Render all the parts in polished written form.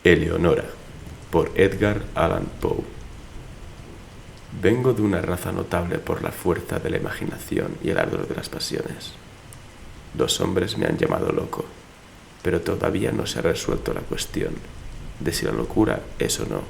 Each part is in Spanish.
Eleonora, por Edgar Allan Poe. Vengo de una raza notable por la fuerza de la imaginación y el ardor de las pasiones. Los hombres me han llamado loco, pero todavía no se ha resuelto la cuestión de si la locura es o no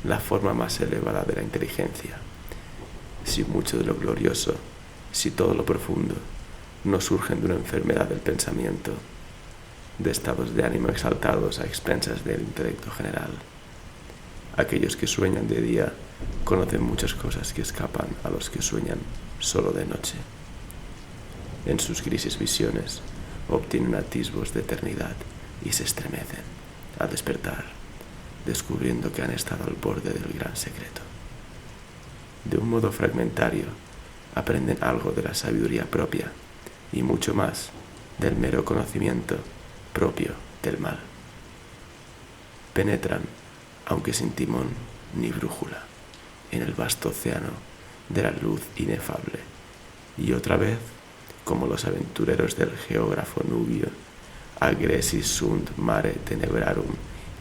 la forma más elevada de la inteligencia. Si mucho de lo glorioso, si todo lo profundo, no surgen de una enfermedad del pensamiento, de estados de ánimo exaltados a expensas del intelecto general. Aquellos que sueñan de día conocen muchas cosas que escapan a los que sueñan solo de noche. En sus grises visiones obtienen atisbos de eternidad y se estremecen al despertar, descubriendo que han estado al borde del gran secreto. De un modo fragmentario, aprenden algo de la sabiduría propia y mucho más del mero conocimiento propio del mal. Penetran, aunque sin timón ni brújula, en el vasto océano de la luz inefable, y otra vez, como los aventureros del geógrafo nubio, agressis sunt mare tenebrarum,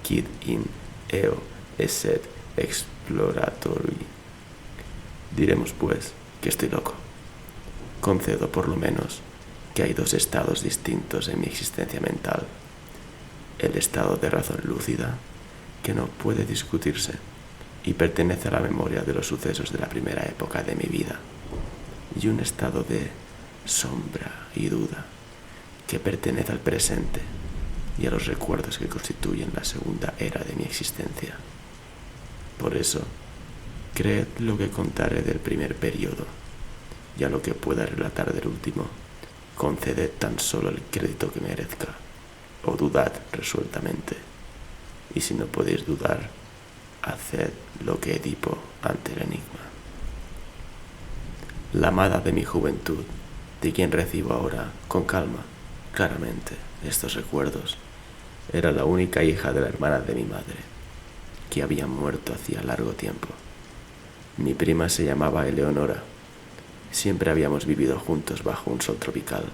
quid in eo esset exploratori. Diremos, pues, que estoy loco. Concedo, por lo menos, que hay dos estados distintos en mi existencia mental. El estado de razón lúcida, que no puede discutirse y pertenece a la memoria de los sucesos de la primera época de mi vida, y un estado de sombra y duda, que pertenece al presente y a los recuerdos que constituyen la segunda era de mi existencia. Por eso, creed lo que contaré del primer periodo, y a lo que pueda relatar del último, conceded tan solo el crédito que merezca, o dudad resueltamente, y si no podéis dudar, haced lo que Edipo ante el enigma. La amada de mi juventud, de quien recibo ahora, con calma, claramente, estos recuerdos, era la única hija de la hermana de mi madre, que había muerto hacía largo tiempo. Mi prima se llamaba Eleonora. Siempre habíamos vivido juntos bajo un sol tropical,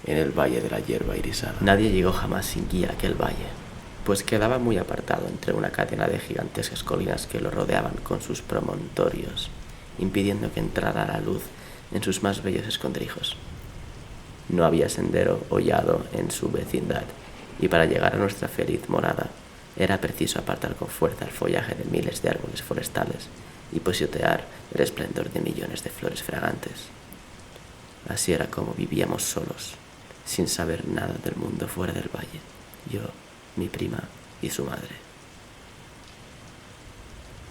en el valle de la hierba irisada. Nadie llegó jamás sin guía a aquel valle, pues quedaba muy apartado entre una cadena de gigantescas colinas que lo rodeaban con sus promontorios, impidiendo que entrara la luz en sus más bellos escondrijos. No había sendero hollado en su vecindad, y para llegar a nuestra feliz morada era preciso apartar con fuerza el follaje de miles de árboles forestales y pisotear el esplendor de millones de flores fragantes. Así era como vivíamos solos, sin saber nada del mundo fuera del valle, yo, mi prima y su madre.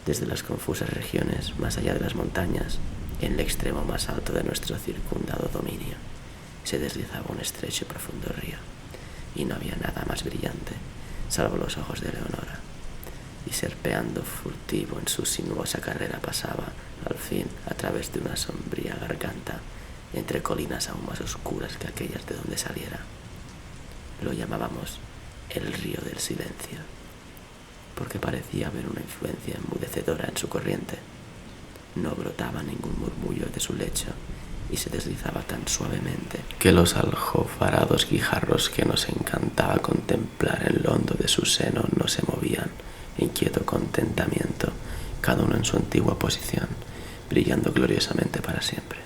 Desde las confusas regiones más allá de las montañas, en el extremo más alto de nuestro circundado dominio, se deslizaba un estrecho y profundo río, y no había nada más brillante, salvo los ojos de Eleonora, y serpeando furtivo en su sinuosa carrera pasaba, al fin, a través de una sombría garganta, entre colinas aún más oscuras que aquellas de donde saliera. Lo llamábamos el río del silencio, porque parecía haber una influencia enmudecedora en su corriente. No brotaba ningún murmullo de su lecho, y se deslizaba tan suavemente que los aljofarados guijarros que nos encantaba contemplar en lo hondo de su seno no se movían en quieto contentamiento, cada uno en su antigua posición, brillando gloriosamente para siempre.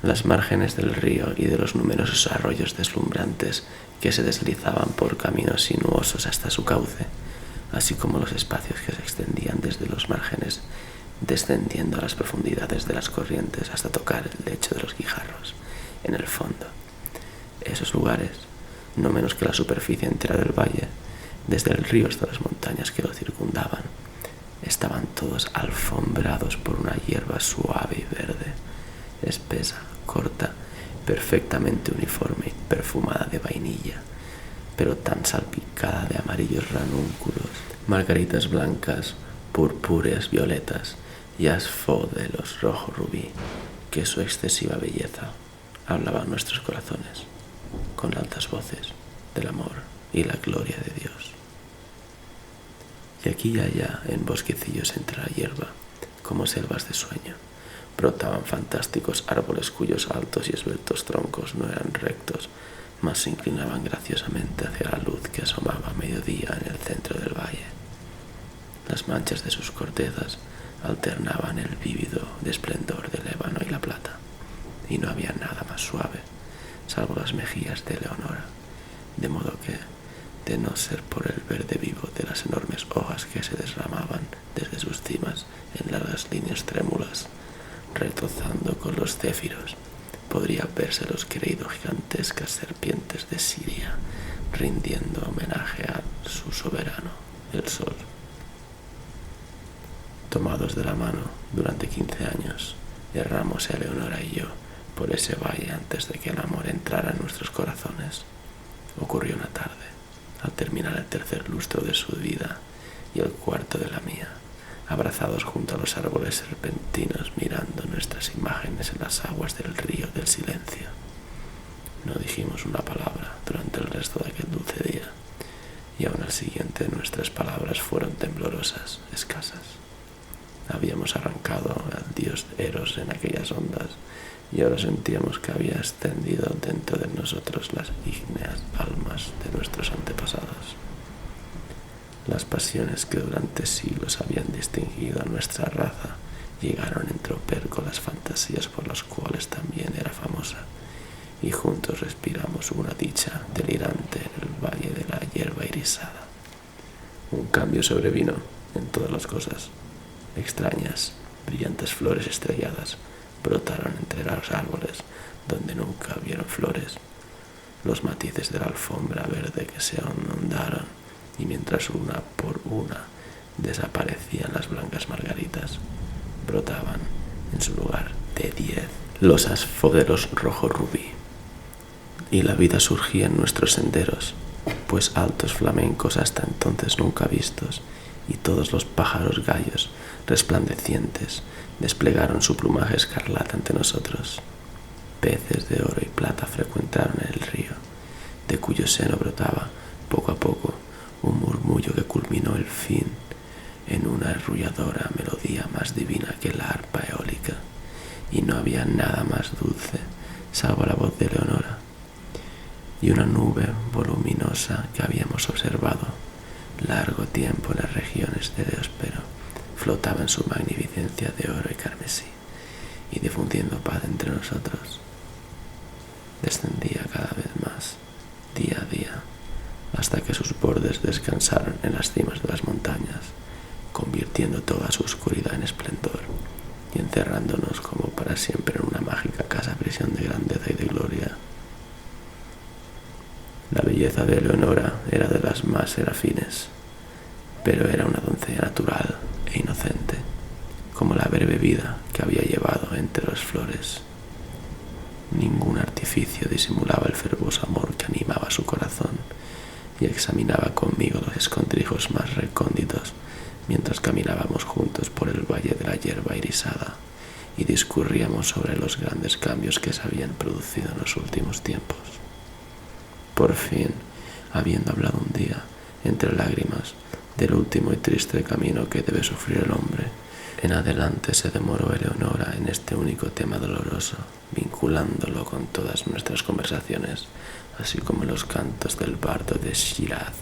Las márgenes del río y de los numerosos arroyos deslumbrantes que se deslizaban por caminos sinuosos hasta su cauce, así como los espacios que se extendían desde los márgenes, descendiendo a las profundidades de las corrientes hasta tocar el lecho de los guijarros, en el fondo. Esos lugares, no menos que la superficie entera del valle, desde el río hasta las montañas que lo circundaban, estaban todos alfombrados por una hierba suave y verde, espesa, corta, perfectamente uniforme y perfumada de vainilla, pero tan salpicada de amarillos ranúnculos, margaritas blancas, purpúreas violetas y asfódelos rojo rubí, que su excesiva belleza hablaba a nuestros corazones con altas voces del amor y la gloria de Dios. Y aquí y allá, en bosquecillos entre la hierba, como selvas de sueño, brotaban fantásticos árboles cuyos altos y esbeltos troncos no eran rectos, mas se inclinaban graciosamente hacia la luz que asomaba a mediodía en el centro del valle. Las manchas de sus cortezas alternaban el vívido esplendor del ébano y la plata, y no había nada más suave, salvo las mejillas de Leonora, de modo que, de no ser por el verde vivo de las enormes hojas que se desramaban desde sus cimas en largas líneas trémulas, retozando con los céfiros, podría verse los creídos gigantescas serpientes de Siria rindiendo homenaje a su soberano, el sol. Tomados de la mano durante 15 años, erramos Eleonora y yo por ese valle antes de que el amor entrara en nuestros corazones. Ocurrió una tarde, al terminar el tercer lustro de su vida y el cuarto de la mía, abrazados junto a los árboles serpentinos mirando nuestras imágenes en las aguas del río del silencio. No dijimos una palabra durante el resto de aquel dulce día, y aún al siguiente nuestras palabras fueron temblorosas, escasas. Habíamos arrancado al dios Eros en aquellas ondas, y ahora sentíamos que había extendido dentro de nosotros las ígneas almas de nuestros antepasados. Las pasiones que durante siglos habían distinguido a nuestra raza llegaron en tropel con las fantasías por las cuales también era famosa, y juntos respiramos una dicha delirante en el valle de la hierba irisada. Un cambio sobrevino en todas las cosas. Extrañas, brillantes flores estrelladas brotaron entre los árboles donde nunca vieron flores. Los matices de la alfombra verde que se ondaron, y mientras una por una desaparecían las blancas margaritas, brotaban en su lugar de 10 los asfoderos rojo rubí. Y la vida surgía en nuestros senderos, pues altos flamencos hasta entonces nunca vistos, y todos los pájaros gallos resplandecientes desplegaron su plumaje escarlata ante nosotros. Peces de oro y plata frecuentaron el río, de cuyo seno brotaba, poco a poco, un murmullo que culminó el fin en una arrulladora melodía más divina que la arpa eólica, y no había nada más dulce, salvo la voz de Leonora, y una nube voluminosa que habíamos observado largo tiempo en las regiones de Leospero flotaba en su magnificencia de oro y carmesí, y difundiendo paz entre nosotros. Descendía cada vez más, día a día, hasta que sus bordes descansaron en las cimas de las montañas, convirtiendo toda su oscuridad en esplendor y encerrándonos como para siempre en una mágica casa prisión de grandeza y de gloria. La belleza de Eleonora era de las más serafines, pero era una doncella natural e inocente, como la breve vida que había llevado entre las flores. Ningún artificio disimulaba el fervoroso amor que animaba su corazón, y examinaba conmigo los escondrijos más recónditos mientras caminábamos juntos por el valle de la hierba irisada y discurríamos sobre los grandes cambios que se habían producido en los últimos tiempos. Por fin, habiendo hablado un día, entre lágrimas, del último y triste camino que debe sufrir el hombre, en adelante se demoró Eleonora en este único tema doloroso, vinculándolo con todas nuestras conversaciones, así como en los cantos del bardo de Shiraz.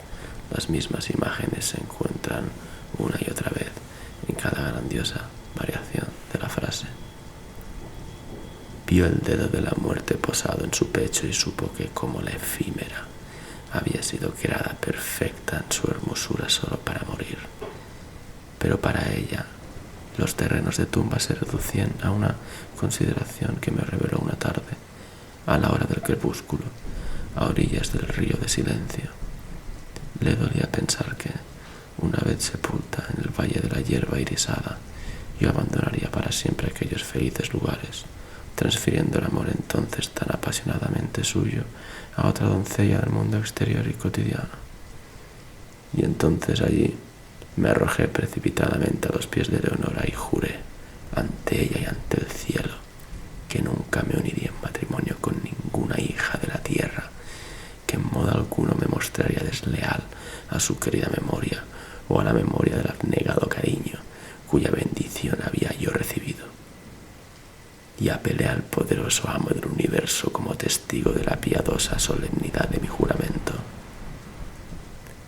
Las mismas imágenes se encuentran una y otra vez en cada grandiosa variación de la frase. Vio el dedo de la muerte posado en su pecho y supo que, como la efímera, había sido creada perfecta en su hermosura solo para morir. Pero para ella, los terrenos de tumba se reducían a una consideración que me reveló una tarde, a la hora del crepúsculo, a orillas del río de silencio. Le dolía pensar que, una vez sepulta en el valle de la hierba irisada, yo abandonaría para siempre aquellos felices lugares, transfiriendo el amor entonces tan apasionadamente suyo a otra doncella del mundo exterior y cotidiano. Y entonces allí me arrojé precipitadamente a los pies de Leonora y juré, ante ella y ante el cielo, que nunca me uniría en matrimonio con ninguna hija de la tierra, que en modo alguno me mostraría desleal a su querida memoria o a la memoria del abnegado cariño cuya bendición había yo recibido. y apelé al poderoso amo del universo como testigo de la piadosa solemnidad de mi juramento.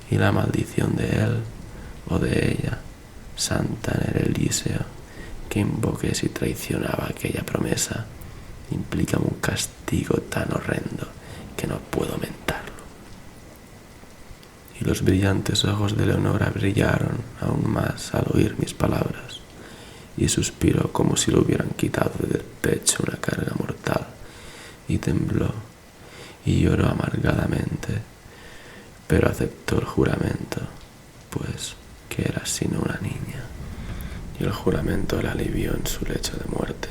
Y la maldición de él o de ella, santa en el Elíseo, que invoqué si traicionaba aquella promesa, implica un castigo tan horrendo que no puedo mentarlo. Y los brillantes ojos de Leonora brillaron aún más al oír mis palabras, y suspiró como si le hubieran quitado del pecho una carga mortal, y tembló, y lloró amargadamente, pero aceptó el juramento, pues que era sino una niña, y el juramento la alivió en su lecho de muerte.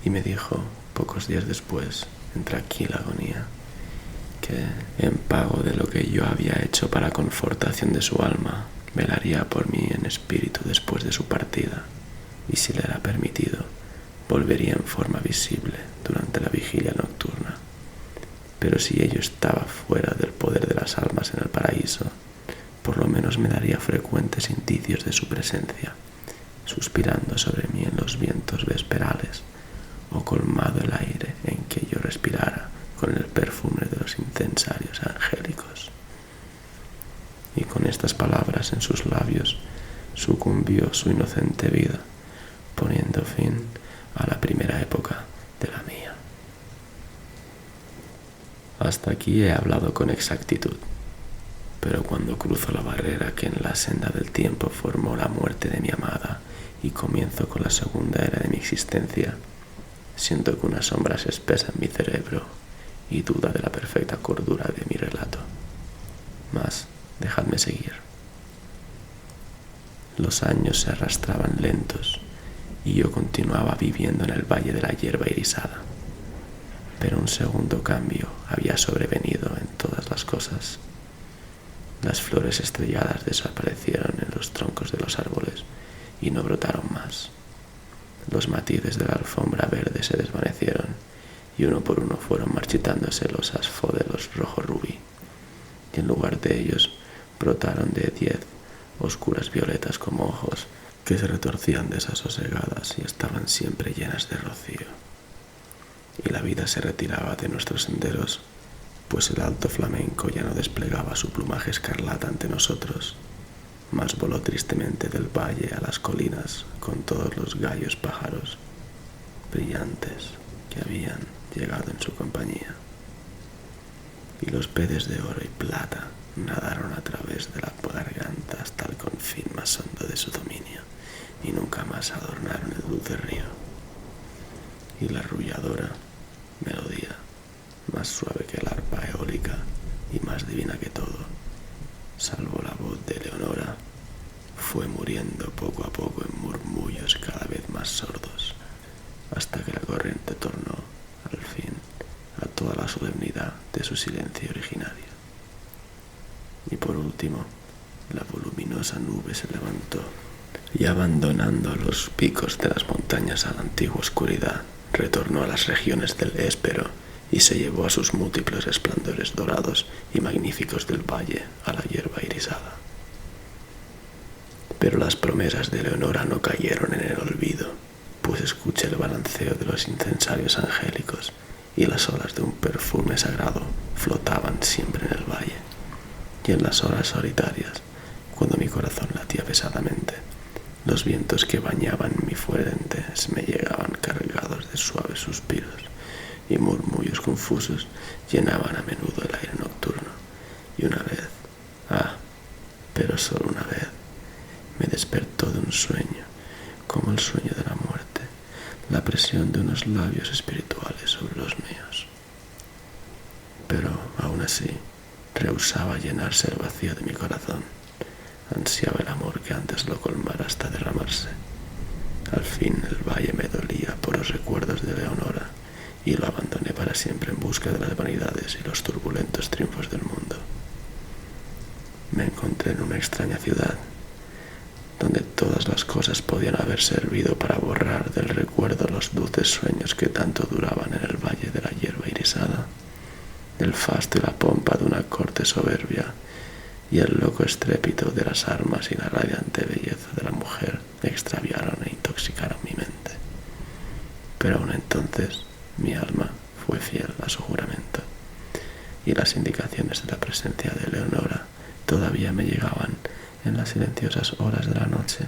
Y me dijo, pocos días después, en tranquila agonía, que en pago de lo que yo había hecho para confortación de su alma, velaría por mí en espíritu después de su partida, y si le era permitido, volvería en forma visible durante la vigilia nocturna. Pero si ello estaba fuera del poder de las almas en el paraíso, por lo menos me daría frecuentes indicios de su presencia, suspirando sobre mí en los vientos vesperales, o colmado el aire en que yo respirara con el perfume de los incensarios angélicos. Y con estas palabras en sus labios sucumbió su inocente vida, poniendo fin a la primera época de la mía. Hasta aquí he hablado con exactitud, pero cuando cruzo la barrera que en la senda del tiempo formó la muerte de mi amada y comienzo con la segunda era de mi existencia, siento que una sombra se espesa en mi cerebro y duda de la perfecta cordura de mi relato. Mas dejadme seguir. Los años se arrastraban lentos y yo continuaba viviendo en el valle de la hierba irisada. Pero un segundo cambio había sobrevenido en todas las cosas. Las flores estrelladas desaparecieron en los troncos de los árboles y no brotaron más. Los matices de la alfombra verde se desvanecieron y uno por uno fueron marchitándose los asfódelos rojo rubí, y en lugar de ellos brotaron de 10 oscuras violetas como ojos que se retorcían desasosegadas y estaban siempre llenas de rocío. Y la vida se retiraba de nuestros senderos, pues el alto flamenco ya no desplegaba su plumaje escarlata ante nosotros, mas voló tristemente del valle a las colinas con todos los gallos pájaros brillantes que habían llegado en su compañía. Y los peces de oro y plata nadaron a través de la garganta hasta el confín más hondo de su dominio, y nunca más adornaron el dulce río. Y la arrulladora melodía, más suave que el arpa eólica y más divina que todo, salvo la voz de Leonora, fue muriendo poco a poco en murmullos cada vez más sordos, hasta que la corriente tornó, al fin, a toda la solemnidad de su silencio originario. Y por último, la voluminosa nube se levantó, y abandonando los picos de las montañas a la antigua oscuridad, retornó a las regiones del Éspero y se llevó a sus múltiples resplandores dorados y magníficos del valle a la hierba irisada. Pero las promesas de Leonora no cayeron en el olvido, pues escuché el balanceo de los incensarios angélicos y las olas de un perfume sagrado flotaban siempre en el valle. Y en las horas solitarias, cuando mi corazón latía pesadamente, los vientos que bañaban mi frente me llegaban cargados de suaves suspiros, y murmullos confusos llenaban a menudo el aire nocturno. Y una vez, pero solo una vez, me despertó de un sueño, como el sueño de la muerte, la presión de unos labios espirituales sobre los míos. Pero aún así, rehusaba llenarse el vacío de mi corazón. Ansiaba el amor que antes lo colmara hasta derramarse. Al fin el valle me dolía por los recuerdos de Leonora, y lo abandoné para siempre en busca de las vanidades y los turbulentos triunfos del mundo. Me encontré en una extraña ciudad, donde todas las cosas podían haber servido para borrar del recuerdo los dulces sueños que tanto duraban en el valle de la hierba irisada. El fasto y la pompa de una corte soberbia, y el loco estrépito de las armas y la radiante belleza de la mujer extraviaron e intoxicaron mi mente. pero aún entonces mi alma fue fiel a su juramento, y las indicaciones de la presencia de Eleonora todavía me llegaban en las silenciosas horas de la noche.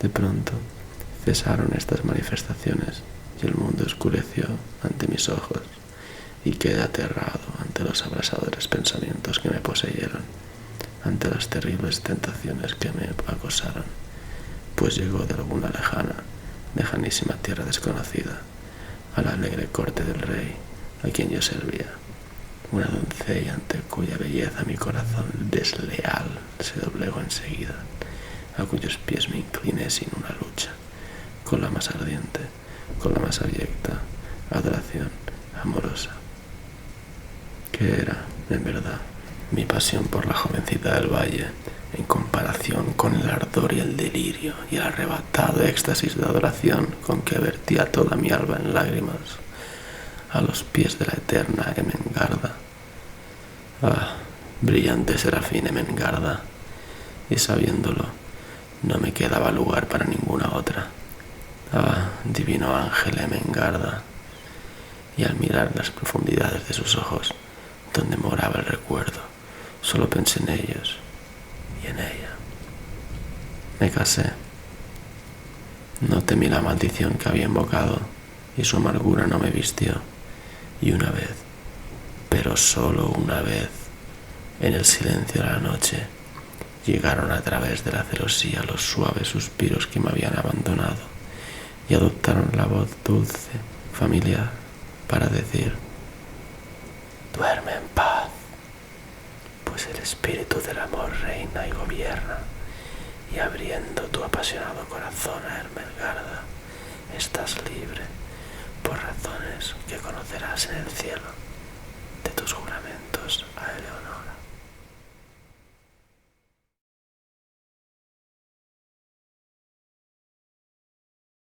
De pronto cesaron estas manifestaciones y el mundo oscureció ante mis ojos, y quedé aterrado ante los abrasadores pensamientos que me poseyeron, ante las terribles tentaciones que me acosaron, pues llegó de alguna lejanísima tierra desconocida, a la alegre corte del rey a quien yo servía, una doncella ante cuya belleza mi corazón desleal se doblegó enseguida, a cuyos pies me incliné sin una lucha, con la más ardiente, con la más abyecta adoración amorosa. ¿Qué era, en verdad, mi pasión por la jovencita del valle, en comparación con el ardor y el delirio y el arrebatado éxtasis de adoración con que vertía toda mi alma en lágrimas a los pies de la eterna Emengarda? Ah, brillante serafín Emengarda, y sabiéndolo, no me quedaba lugar para ninguna otra. Ah, divino ángel Emengarda, y al mirar las profundidades de sus ojos, donde moraba el recuerdo, solo pensé en ellos y en ella. Me casé. No temí la maldición que había invocado, y su amargura no me vistió. Y una vez, pero solo una vez, en el silencio de la noche, llegaron a través de la celosía los suaves suspiros que me habían abandonado, y adoptaron la voz dulce, familiar, para decir: duerme en paz, pues el espíritu del amor reina y gobierna, y abriendo tu apasionado corazón a Ermengarda, estás libre, por razones que conocerás en el cielo, de tus juramentos a Eleonora.